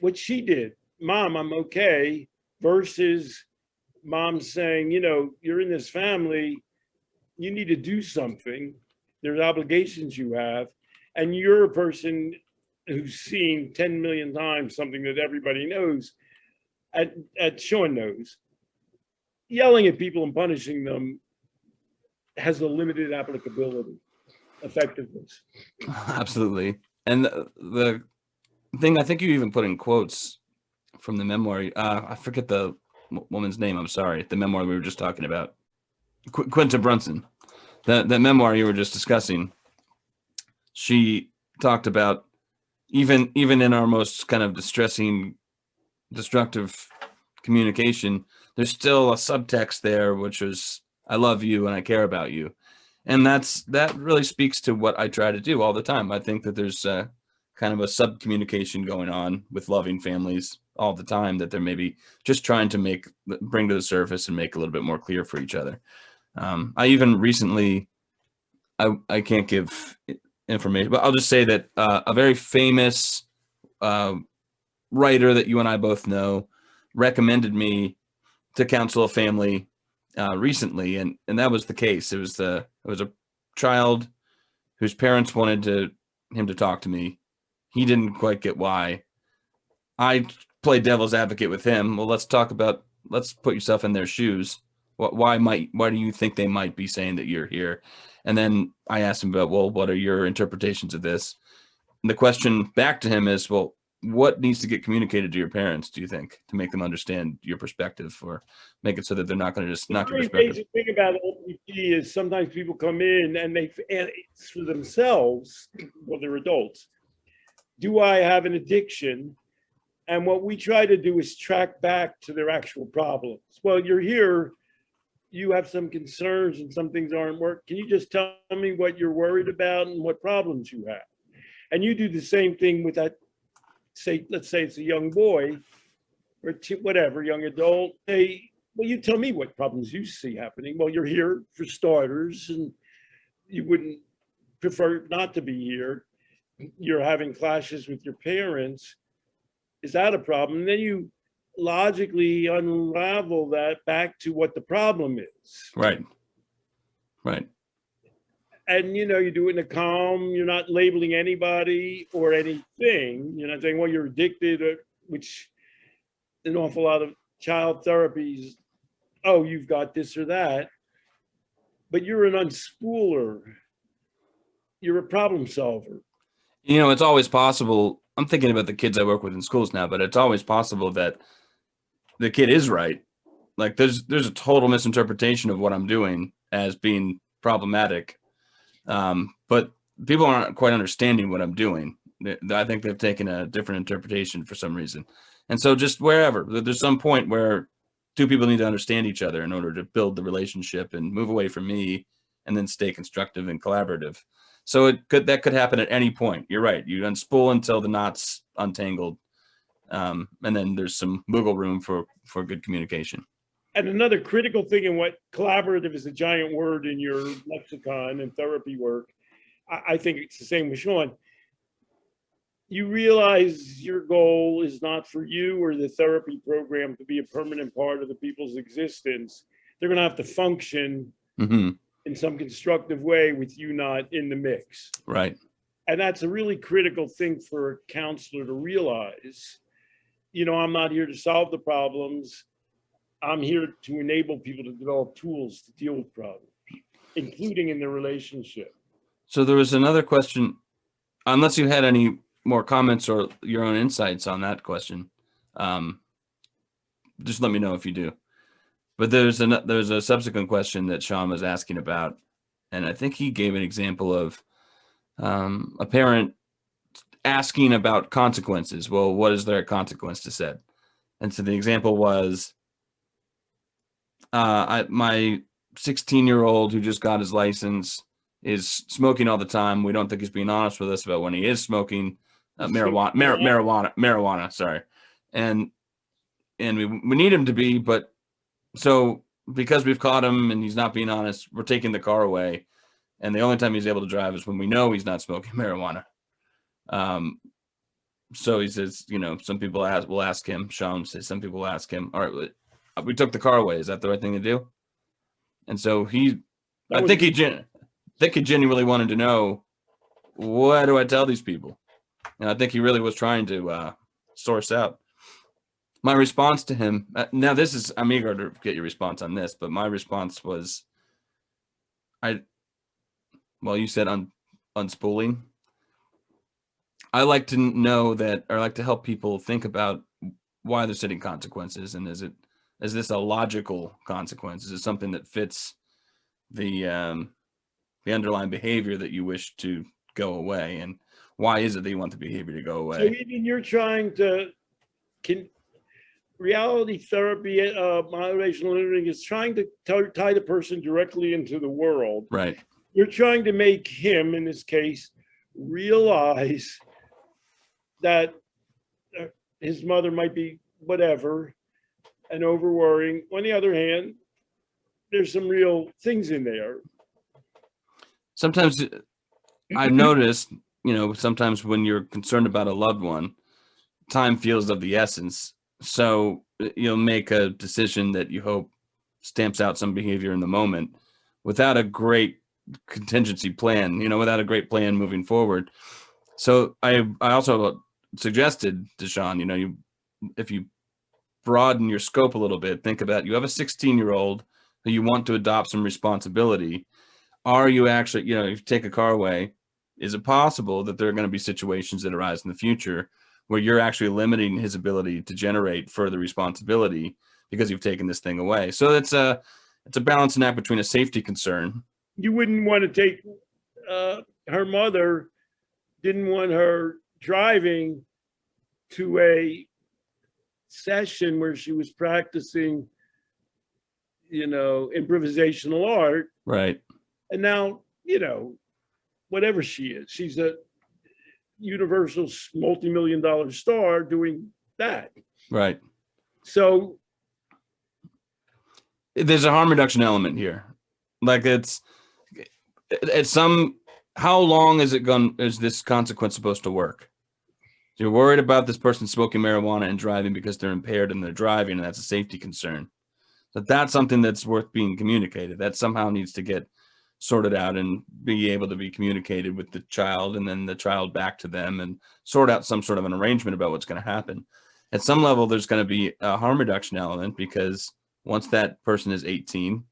what she did. Mom, I'm okay, versus mom saying, you're in this family, you need to do something. There's obligations you have. And you're a person who's seen 10 million times something that everybody knows, at Sean knows. Yelling at people and punishing them has a limited applicability, effectiveness.
Absolutely. And the thing, I think you even put in quotes from the memoir, I forget the woman's name, I'm sorry, the memoir we were just talking about, Quinta Brunson, that memoir you were just discussing. She talked about even in our most kind of destructive communication, there's still a subtext there, which was, I love you and I care about you. And that really speaks to what I try to do all the time. I think that there's kind of a sub communication going on with loving families all the time, that they're maybe just trying to bring to the surface and make a little bit more clear for each other. I even recently, I can't give information, but I'll just say that a very famous writer that you and I both know recommended me to counsel a family recently, and that was the case. It was a child whose parents wanted him to talk to me. He didn't quite get why. I played devil's advocate with him. Well, let's put yourself in their shoes. Why do you think they might be saying that you're here? And then I asked him about, well, what are your interpretations of this? And the question back to him is, well, what needs to get communicated to your parents, do you think, to make them understand your perspective, or make it so that they're not going to just knock your
The
perspective?
basic thing about LPP is sometimes people come in and they it's for themselves, well, they're adults. Do I have an addiction? And what we try to do is track back to their actual problems. Well, you're here, you have some concerns and some things aren't working. Can you just tell me what you're worried about and what problems you have? And you do the same thing with that, say, let's say it's a young boy or whatever, young adult. Well, you tell me what problems you see happening. Well, you're here for starters and you wouldn't prefer not to be here. You're having clashes with your parents. Is that a problem? And then you logically unravel that back to what the problem is.
Right. Right.
And you do it in a calm, you're not labeling anybody or anything. You're not saying, well, you're addicted, which an awful lot of child therapies, oh, you've got this or that. But you're an unspooler. You're a problem solver.
It's always possible. I'm thinking about the kids I work with in schools now, but it's always possible that the kid is right. Like there's a total misinterpretation of what I'm doing as being problematic. But people aren't quite understanding what I'm doing. I think they've taken a different interpretation for some reason. And so just wherever, there's some point where two people need to understand each other in order to build the relationship and move away from me and then stay constructive and collaborative. So that could happen at any point. You're right. You unspool until the knot's untangled. And then there's some wiggle room for good communication.
And another critical thing in what collaborative is a giant word in your lexicon and therapy work. I think it's the same with Sean. You realize your goal is not for you or the therapy program to be a permanent part of the people's existence. They're going to have to function in some constructive way with you not in the mix.
Right.
And that's a really critical thing for a counselor to realize. I'm not here to solve the problems. I'm here to enable people to develop tools to deal with problems, including in their relationship.
So there was another question, unless you had any more comments or your own insights on that question. Just let me know if you do. But there's a subsequent question that Sean was asking about, and I think he gave an example of a parent asking about consequences. Well, what is there a consequence to said? And so the example was, my 16-year-old who just got his license is smoking all the time. We don't think he's being honest with us about when he is smoking marijuana. Sorry, and we need him to be, but so because we've caught him and he's not being honest, we're taking the car away, and the only time he's able to drive is when we know he's not smoking marijuana. So he says, some people will ask him. Sean says some people will ask him, all right, we took the car away. Is that the right thing to do? And so I think he genuinely wanted to know, what do I tell these people? And I think he really was trying to source out. My response to him, now I'm eager to get your response on this, but my response was, you said unspooling. I like to know that, or I like to help people think about why they're setting consequences. And is this a logical consequence? Is it something that fits the underlying behavior that you wish to go away? And why is it that you want the behavior to go away?
So even you're trying to, reality therapy, motivational learning is trying to tie the person directly into the world.
Right.
You're trying to make him, in this case, realize that his mother might be whatever and over worrying. On the other hand, there's some real things in there.
Sometimes I've noticed, sometimes when you're concerned about a loved one, time feels of the essence. So you'll make a decision that you hope stamps out some behavior in the moment without a great contingency plan, without a great plan moving forward. So I also suggested to Sean, if you broaden your scope a little bit, think about, you have a 16-year-old who you want to adopt some responsibility. Are you actually, if you take a car away, is it possible that there are going to be situations that arise in the future where you're actually limiting his ability to generate further responsibility because you've taken this thing away. So it's a balancing act between a safety concern.
You wouldn't want to take her mother didn't want her driving to a session where she was practicing, improvisational art.
Right.
And now, whatever she is, she's a Universal multi-million-dollar star doing that.
Right.
So
there's a harm reduction element here. Like it's how long is this consequence supposed to work? You're worried about this person smoking marijuana and driving because they're impaired and they're driving, and that's a safety concern. So that's something that's worth being communicated. That somehow needs to get sorted out and be able to be communicated with the child, and then the child back to them, and sort out some sort of an arrangement about what's going to happen. At some level, there's going to be a harm reduction element, because once that person is 18,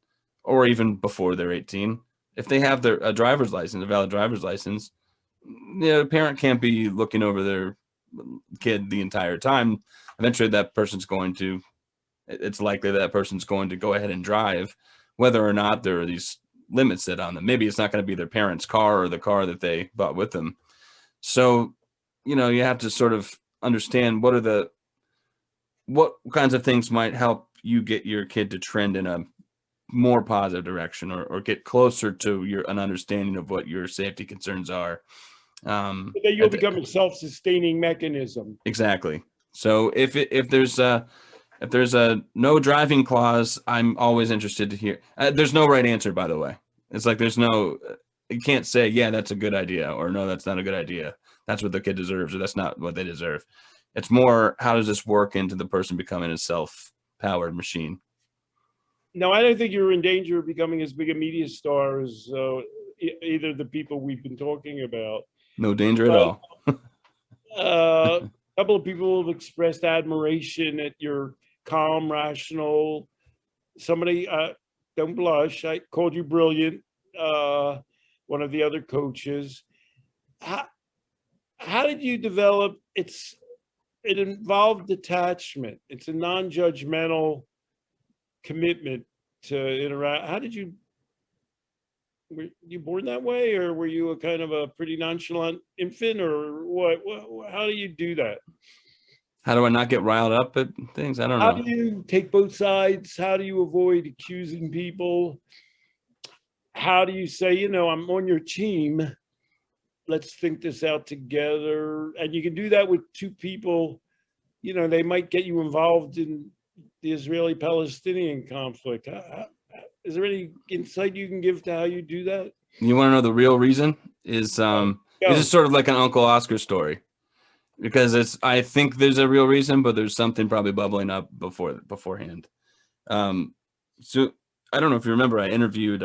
or even before they're 18, if they have a driver's license, a valid driver's license, the parent can't be looking over their kid the entire time. Eventually it's likely that person's going to go ahead and drive, whether or not there are these limits set on them. Maybe it's not going to be their parents' car or the car that they bought with them. So, you have to sort of understand what kinds of things might help you get your kid to trend in a more positive direction, or get closer to an understanding of what your safety concerns are.
That you'll become a self-sustaining mechanism.
Exactly. So if there's a no driving clause, I'm always interested to hear. There's no right answer, by the way. It's like you can't say, yeah, that's a good idea, or no, that's not a good idea. That's what the kid deserves, or that's not what they deserve. It's more, how does this work into the person becoming a self-powered machine?
No, I don't think you're in danger of becoming as big a media star as either the people we've been talking about.
No danger at all.
A couple of people have expressed admiration at your calm, rational. Somebody, don't blush, I called you brilliant. One of the other coaches. How did you develop? It involved detachment. It's a non-judgmental commitment to interact. Were you born that way, or were you a kind of a pretty nonchalant infant, or what? How do you do that?
How do I not get riled up at things? I don't know.
How do you take both sides? How do you avoid accusing people? How do you say, I'm on your team, let's think this out together? And you can do that with two people. They might get you involved in the Israeli-Palestinian conflict. Is there any insight you can give to how you do that?
You want to know the real reason? This is sort of like an Uncle Oscar story, because I think there's a real reason, but there's something probably bubbling up beforehand. So I don't know if you remember, I interviewed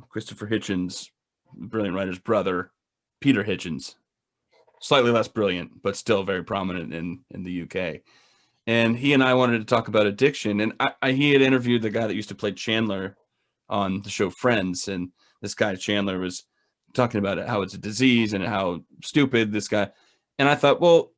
Christopher Hitchens, brilliant writer's brother, Peter Hitchens, slightly less brilliant, but still very prominent in the UK. And he and I wanted to talk about addiction. And he had interviewed the guy that used to play Chandler on the show Friends. And this guy, Chandler, was talking about how it's a disease and how stupid this guy. And I thought, well,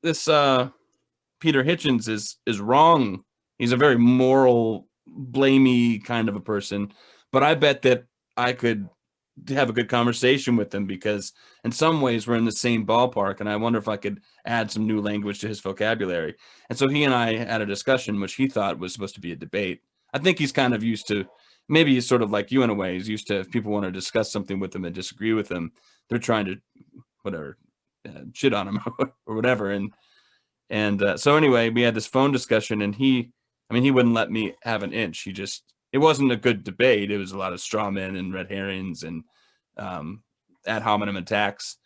this Peter Hitchens is wrong. He's a very moral, blamey kind of a person. But I bet that I could have a good conversation with him, because in some ways we're in the same ballpark, and I wonder if I could add some new language to his vocabulary. And so he and I had a discussion, which he thought was supposed to be a debate. I think he's kind of used to, maybe he's sort of like you in a way. He's used to, if people want to discuss something with him and disagree with him, they're trying to shit on him or whatever. And so anyway, we had this phone discussion, and he wouldn't let me have an inch. It wasn't a good debate. It was a lot of straw men and red herrings and ad hominem attacks.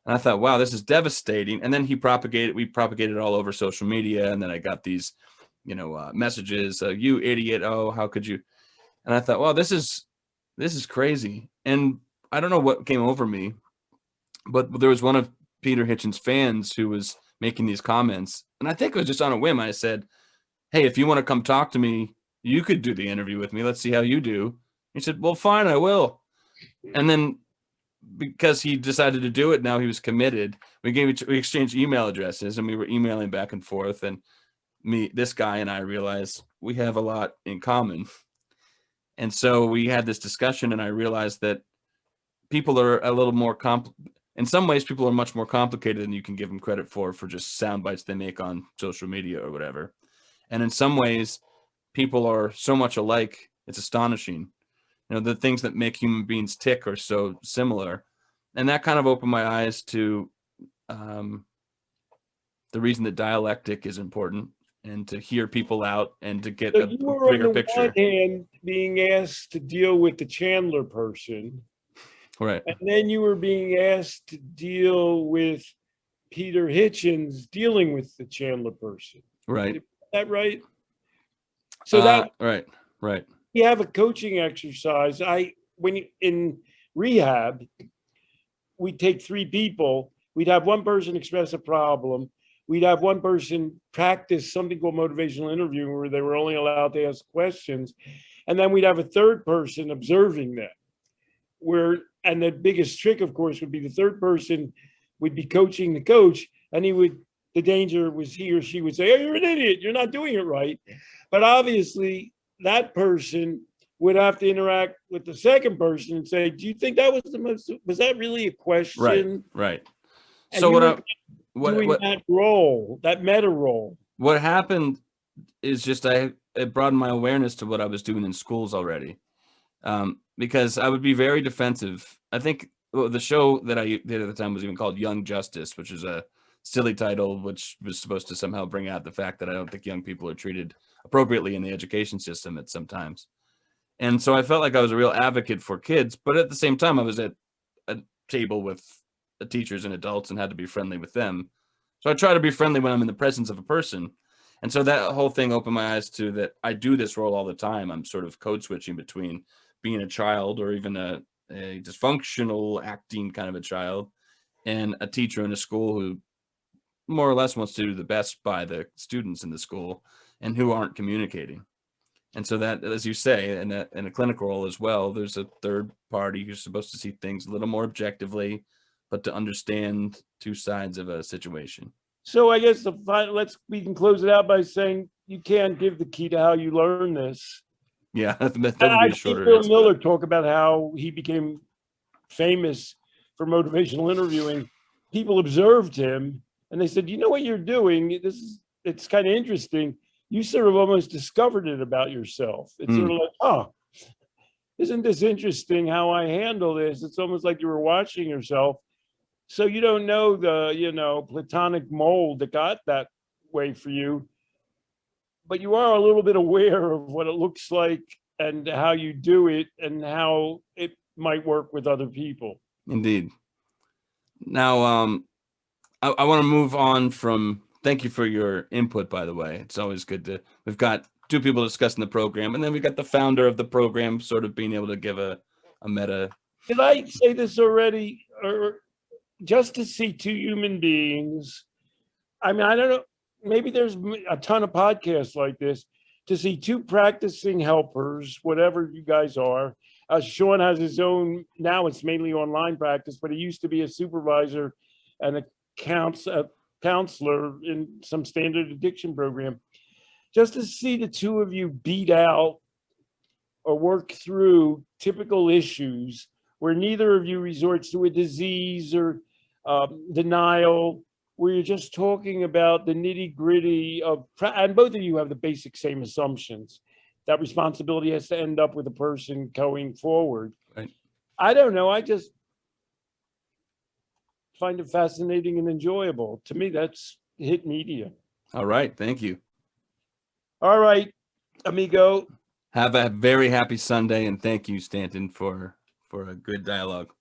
And I thought, wow, this is devastating. And then we propagated all over social media. And then I got these, messages, you idiot. Oh, how could you? And I thought, wow, this is crazy. And I don't know what came over me, but there was one of Peter Hitchens' fans who was making these comments. And I think it was just on a whim. I said, hey, if you want to come talk to me, you could do the interview with me. Let's see how you do. He said, well, fine, I will. And then because he decided to do it, now he was committed. We exchanged email addresses, and we were emailing back and forth. And this guy and I realized we have a lot in common. And so we had this discussion, and I realized that people are a little more in some ways, people are much more complicated than you can give them credit for just sound bites they make on social media or whatever. And in some ways, people are so much alike, it's astonishing. The things that make human beings tick are so similar. And that kind of opened my eyes to the reason that dialectic is important, and to hear people out and to get a bigger picture.
On the one hand, being asked to deal with the Chandler person.
Right.
And then you were being asked to deal with Peter Hitchens dealing with the Chandler person.
Right.
Is that right? So that
right.
You have a coaching exercise. In rehab, we take 3 people. We'd have one person express a problem. We'd have one person practice something called motivational interviewing, where they were only allowed to ask questions. And then we'd have a third person observing them. And the biggest trick, of course, would be the third person would be coaching the coach, and the danger was he or she would say, "Oh, you're an idiot. You're not doing it right." But obviously, that person would have to interact with the second person and say, "Do you think that was that really a question?"
Right.
And
so
that role, that meta role.
What happened is just it broadened my awareness to what I was doing in schools already. Because I would be very defensive. I think the show that I did at the time was even called Young Justice, which is a silly title, which was supposed to somehow bring out the fact that I don't think young people are treated appropriately in the education system at some times. And so I felt like I was a real advocate for kids, but at the same time, I was at a table with teachers and adults and had to be friendly with them. So I try to be friendly when I'm in the presence of a person. And so that whole thing opened my eyes to that I do this role all the time. I'm sort of code switching between being a child, or even a dysfunctional acting kind of a child, and a teacher in a school who more or less wants to do the best by the students in the school and who aren't communicating. And so that, as you say, in a clinical role as well, there's a third party who's supposed to see things a little more objectively, but to understand 2 sides of a situation.
So I guess we can close it out by saying you can't give the key to how you learn this.
Yeah, that would be a shorter.
Bill Miller talk about how he became famous for motivational interviewing. People observed him and they said, "You know what you're doing? It's kind of interesting. You sort of almost discovered it about yourself." It's sort of like, "Oh, isn't this interesting how I handle this?" It's almost like you were watching yourself. So you don't know the, platonic mold that got that way for you, but you are a little bit aware of what it looks like and how you do it and how it might work with other people.
Indeed. Now, I want to move on from, thank you for your input, by the way. It's always good we've got 2 people discussing the program, and then we've got the founder of the program sort of being able to give a meta.
Did I say this already? Or just to see 2 human beings, I mean, I don't know, maybe there's a ton of podcasts like this, to see 2 practicing helpers, whatever you guys are. Sean has his own, now it's mainly online practice, but he used to be a supervisor and a counselor in some standard addiction program. Just to see the 2 of you beat out or work through typical issues where neither of you resorts to a disease or denial, where you're just talking about the nitty gritty and both of you have the basic same assumptions. That responsibility has to end up with a person going forward.
Right.
I don't know. I just find it fascinating and enjoyable. To me, that's hit media.
All right. Thank you.
All right, amigo.
Have a very happy Sunday, and thank you, Stanton, for a good dialogue.